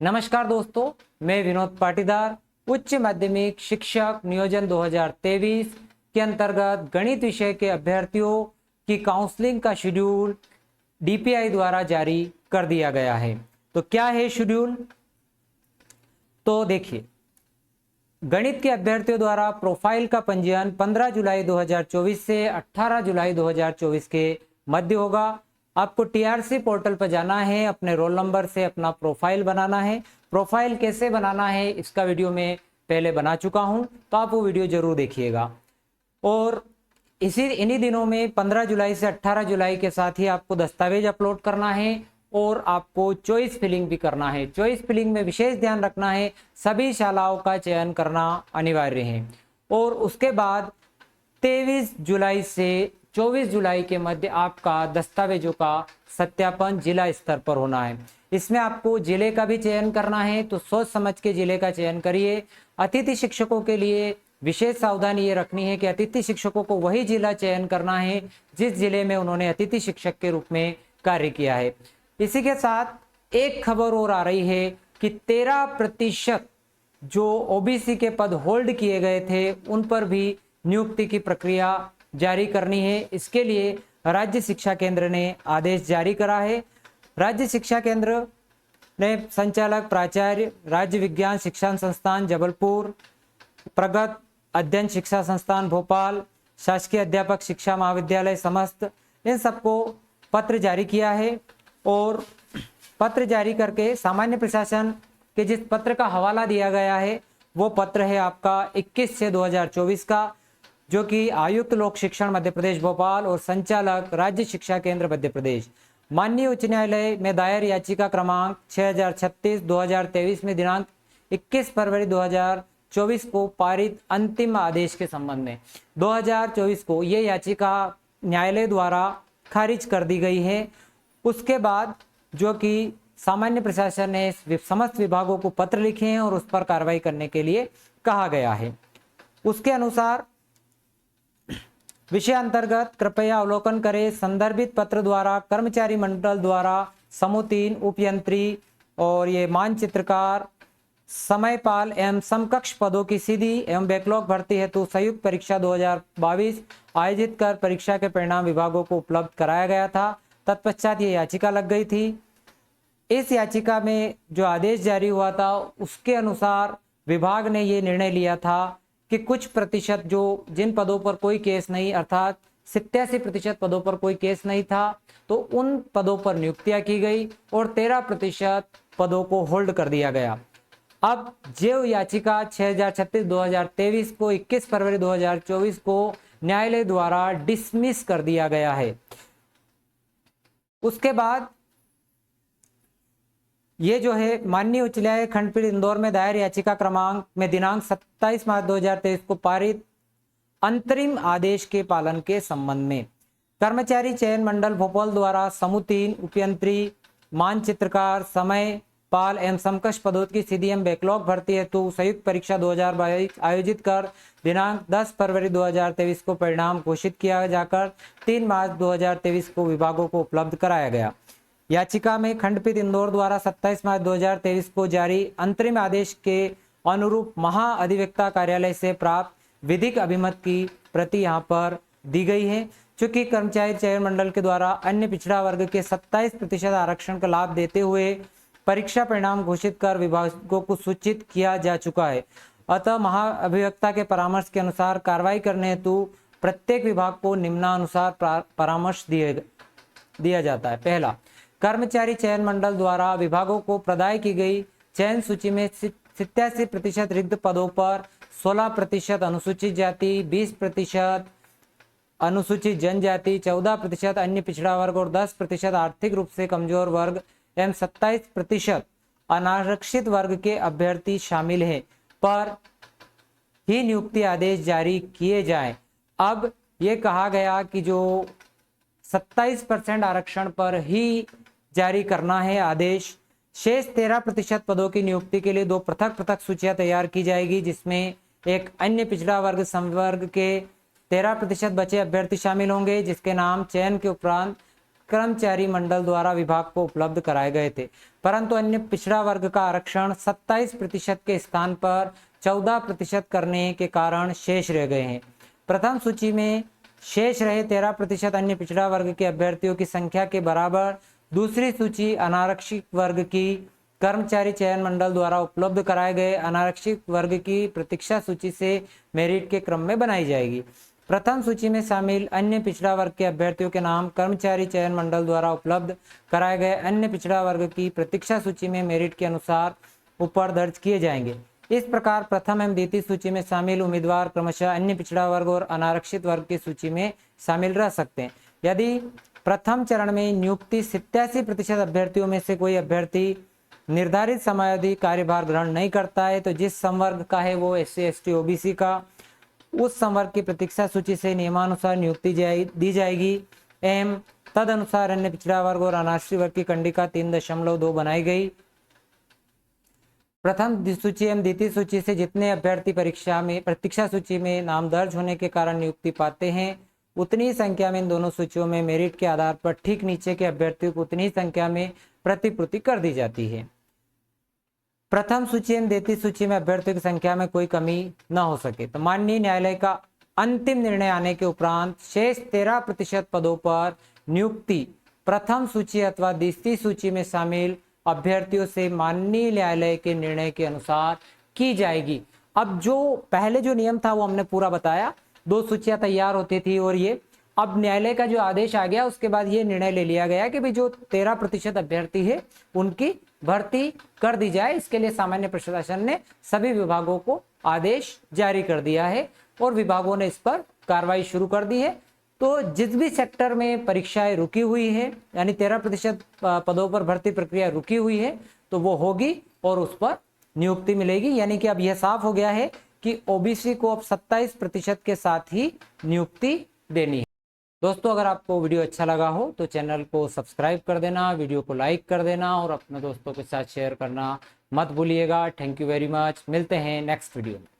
नमस्कार दोस्तों, मैं विनोद पाटीदार उच्च माध्यमिक शिक्षक नियोजन 2023 के अंतर्गत गणित विषय के अभ्यर्थियों की काउंसलिंग का शेड्यूल डीपीआई द्वारा जारी कर दिया गया है। तो क्या है शेड्यूल? तो देखिए, गणित के अभ्यर्थियों द्वारा प्रोफाइल का पंजीयन 15 जुलाई 2024 से 18 जुलाई 2024 के मध्य होगा। आपको टीआरसी पोर्टल पर जाना है, अपने रोल नंबर से अपना प्रोफाइल बनाना है। प्रोफाइल कैसे बनाना है इसका वीडियो मैं पहले बना चुका हूं, तो आप वो वीडियो जरूर देखिएगा। और इन्हीं दिनों में 15 जुलाई से 18 जुलाई के साथ ही आपको दस्तावेज अपलोड करना है और आपको चॉइस फिलिंग भी करना है। चॉइस फिलिंग में विशेष ध्यान रखना है, सभी शालाओं का चयन करना अनिवार्य है। और उसके बाद 23 जुलाई से 24 जुलाई के मध्य आपका दस्तावेजों का सत्यापन जिला स्तर पर होना है। इसमें आपको जिले का भी चयन करना है, तो सोच समझ के जिले का चयन करिए। अतिथि शिक्षकों के लिए विशेष सावधानी ये रखनी है कि अतिथि शिक्षकों को वही जिला चयन करना है जिस जिले में उन्होंने अतिथि शिक्षक के रूप में कार्य किया है। इसी के साथ एक खबर और आ रही है कि 13% जो ओबीसी के पद होल्ड किए गए थे उन पर भी नियुक्ति की प्रक्रिया जारी करनी है। इसके लिए राज्य शिक्षा केंद्र ने आदेश जारी करा है। राज्य शिक्षा केंद्र ने संचालक प्राचार्य राज्य विज्ञान शिक्षण संस्थान जबलपुर, प्रगत अध्ययन शिक्षा संस्थान भोपाल, शासकीय अध्यापक शिक्षा महाविद्यालय समस्त, इन सबको पत्र जारी किया है। और पत्र जारी करके सामान्य प्रशासन के जिस पत्र का हवाला दिया गया है वो पत्र है आपका 21/6/2024 का, जो कि आयुक्त लोक शिक्षण मध्य प्रदेश भोपाल और संचालक राज्य शिक्षा केंद्र मध्य प्रदेश माननीय उच्च न्यायालय में दायर याचिका क्रमांक 6036/2023 में दिनांक 21 फरवरी 2024 को पारित अंतिम आदेश के संबंध में 2024 को ये याचिका न्यायालय द्वारा खारिज कर दी गई है। उसके बाद जो कि सामान्य प्रशासन ने समस्त विभागों को पत्र लिखे हैं और उस पर कार्रवाई करने के लिए कहा गया है। उसके अनुसार विषय अंतर्गत कृपया अवलोकन करें। संदर्भित पत्र द्वारा कर्मचारी मंडल द्वारा समूह 3 उपयंत्री और ये मानचित्रकार, समयपाल एवं समकक्ष पदों की सीधी एवं बैकलॉग भर्ती हेतु संयुक्त परीक्षा 2022 आयोजित कर परीक्षा के परिणाम विभागों को उपलब्ध कराया गया था। तत्पश्चात ये याचिका लग गई थी। इस याचिका में जो आदेश जारी हुआ था उसके अनुसार विभाग ने ये निर्णय लिया था कि कुछ प्रतिशत जो जिन पदों पर कोई केस नहीं, अर्थात 87% पदों पर कोई केस नहीं था, तो उन पदों पर नियुक्तियां की गई और 13% पदों को होल्ड कर दिया गया। अब जो याचिका 6036/2023 को 21 फरवरी 2024 को न्यायालय द्वारा डिसमिस कर दिया गया है। उसके बाद ये जो है माननीय उच्च न्यायालय खंडपीठ इंदौर में दायर याचिका क्रमांक में दिनांक 27 मार्च 2023 को पारित अंतरिम आदेश के पालन के संबंध में कर्मचारी चयन मंडल भोपाल द्वारा समूह 3 उपयंत्री, मानचित्रकार, समय पाल एवं समकक्ष पदों की सीधी एवं बैकलॉग भर्ती हेतु संयुक्त परीक्षा 2022 आयोजित कर दिनांक 10 फरवरी 2023 को परिणाम घोषित किया जाकर 3 मार्च 2023 को विभागों को उपलब्ध कराया गया। याचिका में खंडपीठ इंदौर द्वारा 27 मार्च 2023 को जारी अंतरिम आदेश के अनुरूप महाअधिवक्ता कार्यालय से प्राप्त विधिक अभिमत की प्रति यहां पर दी गई है। चूंकि कर्मचारी चयन मंडल के द्वारा अन्य पिछड़ा वर्ग के 27% आरक्षण का लाभ देते हुए परीक्षा परिणाम घोषित कर विभागों को सूचित किया जा चुका है, अतः महाअभिवक्ता के परामर्श के अनुसार कार्रवाई करने हेतु प्रत्येक विभाग को निम्नानुसार परामर्श दिया जाता है। पहला, कर्मचारी चयन मंडल द्वारा विभागों को प्रदाय की गई चयन सूची में 87% रिक्त पदों पर 16% अनुसूचित जाति, 20% अनुसूचित जनजाति, 14% अन्य पिछड़ा वर्ग और 10% आर्थिक रूप से कमजोर वर्ग एवं 27% अनारक्षित वर्ग के अभ्यर्थी शामिल हैं पर ही नियुक्ति आदेश जारी किए जाएं। अब ये कहा गया कि जो 27% आरक्षण पर ही जारी करना है आदेश। शेष 13% पदों की नियुक्ति के लिए 2 पृथक सूचियां तैयार की जाएगी, जिसमें एक अन्य पिछड़ा वर्ग संवर्ग के 13% बचे अभ्यर्थी शामिल होंगे, जिसके नाम चयन के उपरांत कर्मचारी मंडल द्वारा विभाग को उपलब्ध कराए गए थे, परंतु अन्य पिछड़ा वर्ग का आरक्षण 27% के स्थान पर 14% करने के कारण शेष रह गए हैं। प्रथम सूची में शेष रहे 13% अन्य पिछड़ा वर्ग के अभ्यर्थियों की संख्या के बराबर दूसरी सूची अनारक्षित वर्ग की कर्मचारी चयन मंडल द्वारा उपलब्ध कराए गए अनारक्षित वर्ग की प्रतीक्षा सूची से मेरिट के क्रम में बनाई जाएगी। प्रथम सूची में शामिल अन्य पिछड़ा वर्ग के अभ्यर्थियों के नाम कर्मचारी चयन मंडल द्वारा उपलब्ध कराए गए अन्य पिछड़ा वर्ग की प्रतीक्षा सूची में मेरिट के अनुसार ऊपर दर्ज किए जाएंगे। इस प्रकार प्रथम एवं द्वितीय सूची में शामिल उम्मीदवार क्रमशः अन्य पिछड़ा वर्ग और अनारक्षित वर्ग की सूची में शामिल रह सकते हैं। यदि प्रथम चरण में नियुक्ति 87% अभ्यर्थियों में से कोई अभ्यर्थी निर्धारित समयावधि कार्यभार ग्रहण नहीं करता है, तो जिस संवर्ग का है वो SC ST OBC का, उस संवर्ग की प्रतीक्षा सूची से नियमानुसार नियुक्ति दी जाएगी एवं तद अनुसार अन्य पिछड़ा वर्ग और अनारक्षित वर्ग की कंडिका 3.2 बनाई गई। प्रथम सूची एवं द्वितीय सूची से जितने अभ्यर्थी परीक्षा में प्रतीक्षा सूची में नाम दर्ज होने के कारण नियुक्ति पाते हैं, उतनी ही संख्या में इन दोनों सूचियों में मेरिट के आधार पर ठीक नीचे के अभ्यर्थियों को उतनी ही संख्या में प्रतिपूर्ति कर दी जाती है। प्रथम सूची एवं द्वितीय सूची में अभ्यर्थियों की संख्या में कोई कमी न हो सके तो माननीय न्यायालय का अंतिम निर्णय आने के उपरांत शेष 13% पदों पर नियुक्ति प्रथम सूची अथवा द्वितीय सूची में शामिल अभ्यर्थियों से माननीय न्यायालय के निर्णय के अनुसार की जाएगी। अब जो पहले जो नियम था वो हमने पूरा बताया, 2 सूचियां तैयार होती थी और ये अब न्यायालय का जो आदेश आ गया उसके बाद ये निर्णय ले लिया गया कि भाई जो 13% अभ्यर्थी है उनकी भर्ती कर दी जाए। इसके लिए सामान्य प्रशासन ने सभी विभागों को आदेश जारी कर दिया है और विभागों ने इस पर कार्रवाई शुरू कर दी है। तो जिस भी सेक्टर में परीक्षाएं रुकी हुई है यानी 13% पदों पर भर्ती प्रक्रिया रुकी हुई है तो वो होगी और उस पर नियुक्ति मिलेगी। यानी कि अब यह साफ हो गया है कि ओबीसी को अब 27% के साथ ही नियुक्ति देनी है। दोस्तों अगर आपको वीडियो अच्छा लगा हो तो चैनल को सब्सक्राइब कर देना, वीडियो को लाइक कर देना और अपने दोस्तों के साथ शेयर करना मत भूलिएगा। Thank you very much. मिलते हैं नेक्स्ट वीडियो में।